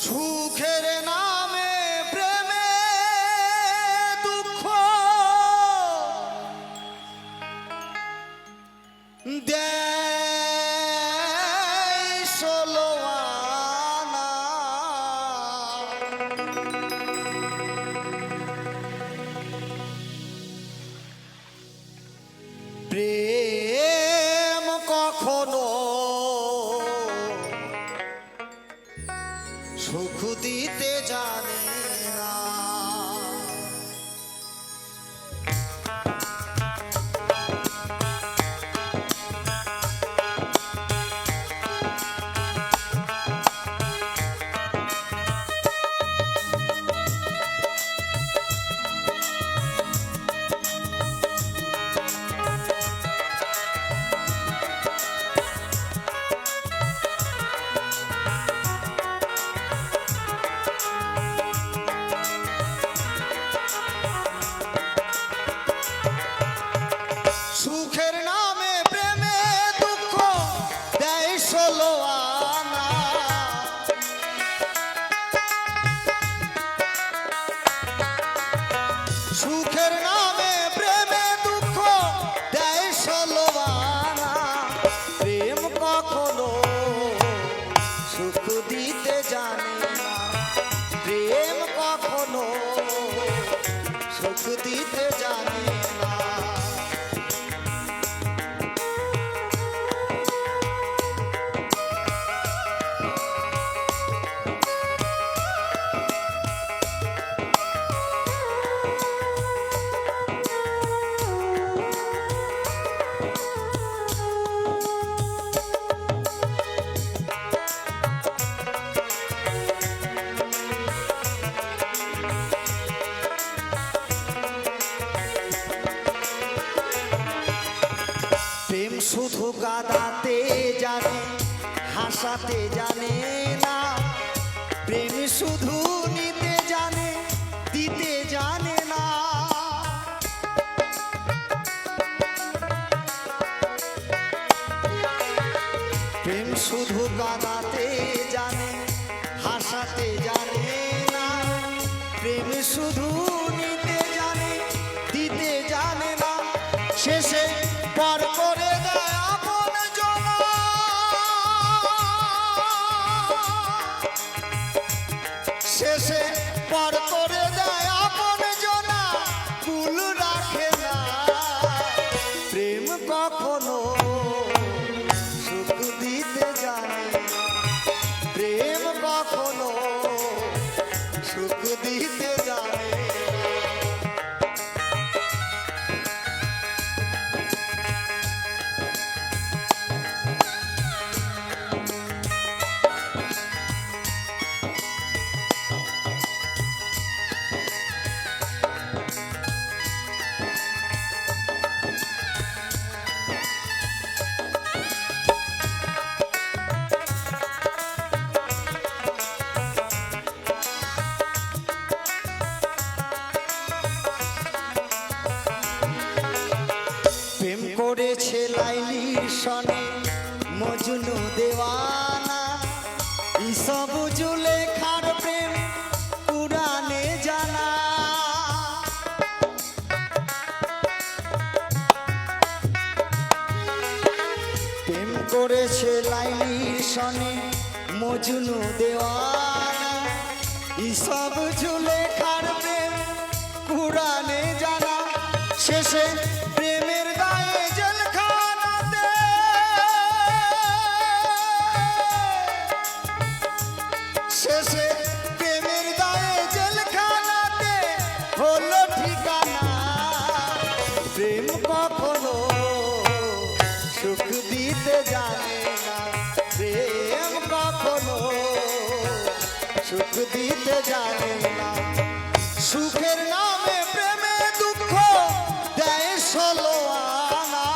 সুখের নামে প্রেমে দুঃখ দেয় ষোলো আনা। প্রেম কখনো সুখ দিতে জানে না। সুখের নামে প্রেমে দুঃখ দেয় ষোলো আনা। সুখের নামে প্রেমে দুঃখ দেয় ষোলো আনা। প্রেম কখনো সুখ দিতে জানে না। প্রেম কখনো সুখ দিতে জানে না। প্রেম শুধু কাঁদাতে জানে, হাসাতে জানে না। প্রেম শুধু নিতে জানে, দিতে জানে না। প্রেম শুধু কাঁদাতে জানে, হাসাতে জানে না। প্রেম শুধু নিতে জানে, দিতে জানে না। শেষে পর করে দেয় আপন জনা। শেষে পর করে দেয় আপন জনা, কুল রাখে না। প্রেম কখনো সুখ দিতে জানে না। প্রেম কখনো সুখ দিতে জানে না। প্রেম করেছে লাইলির সনে মজনু দেওয়ানা। ইসব জুলেখার প্রেম কুরআনে জানা। প্রেম করেছে লাইলির সনে মজনু দেওয়ানা। ইসব জুলেখার প্রেম কুরআনে জানা। শেষে প্রেমের গায়ে জেলখানাতে শেষে প্রেমের গায়ে জেলখানাতে হলো ঠিকানা। প্রেম কখনো সুখ দিতে জানে না। প্রেম কখনো সুখ দিতে জানে না। সুখের নামে প্রেমে দুঃখ দেয় ষোলো আনা।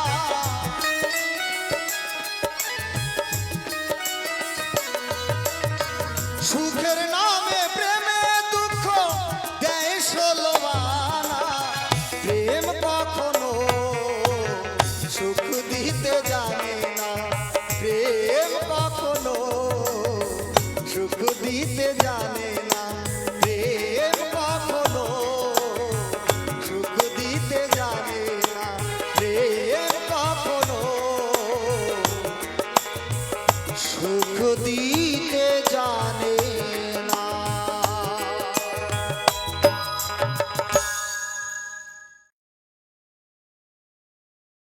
সুখের নামে প্রেমে দুঃখ দেয় ষোলো আনা। প্রেম কখনো সুখ দিতে জানে না। প্রেম কখনো সুখ দিতে জানে না।